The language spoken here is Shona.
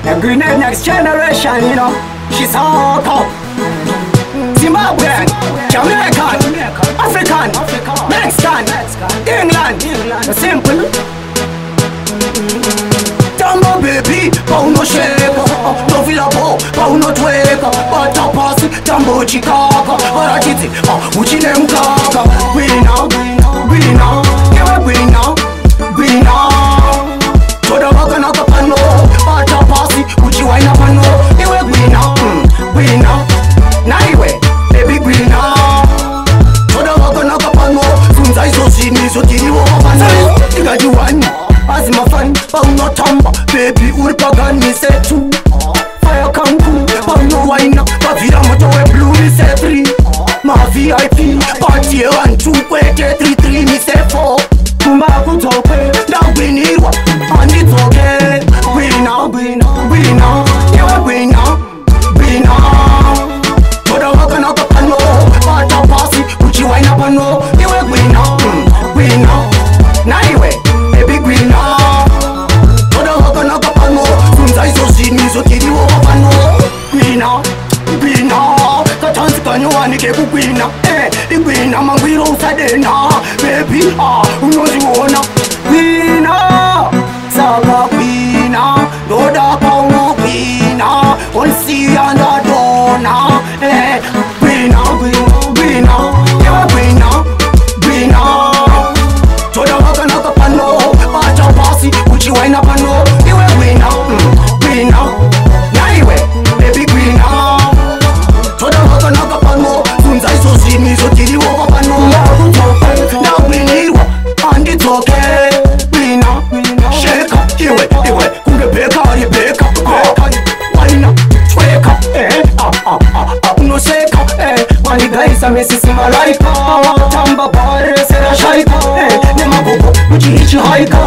A grenade next generation, you know. She's all cold. Zimbabwean, Jamaican, African, Mexican, England, simple. Tambo baby, pauno shake, Tovila bo, pauno tweka, bata pasi, tambo chikaka, arachiti, uchine mkaka. Gwina, gwina, yewe gwina, gwina. Toda waka na kapano, bata pasi, uchiwaina pano, yewe gwina, gwina. Naiwe, baby gwina. Toda waka na kapano, funza iso zini, iso tiriwo kapano. Tiga juwani, azima fani, pauno tamba, baby uri pagani setu. Fire kanku, pauno waina, bavira moto we blue ni se 3. Ma VIP, party 1, 2, kwete 3, 3 ni se 4. Kumba kutope, na gwinirwa, andi toke. Gwina, gwina, gwina, yewe gwina, gwina. Toda waka na kapano, bata pasi, uchiwaina pano, yewe gwina, gwina. Naiwe, baby gwina. Toda waka na kapano, funza iso zini, iso tiriwo kapano. Gwina, gwina, katansi kanyuwani keku gwina. Gwina, mangwiro usadena. Baby, unoziwona. Gwina, saga gwina. Doda pauno gwina. Onsi anda dona. Gwina, gwina, gwina. Yewa gwina, gwina. Toda waka na kapano, bata pasi, uchiwaina pano. Yewe gwina, gwina. Naiwe, baby gwina. Toda waka na kapano, funza iso zini, iso tiriwo kapano. Na gwinirwa, andi toke. Gwina, sheka, iwe, kunge beka, beka. Waina, chweka, unoseka, wanigaisa mesisi malaika. Tamba bare, sera shaika, nema gogo, uchihichi haika.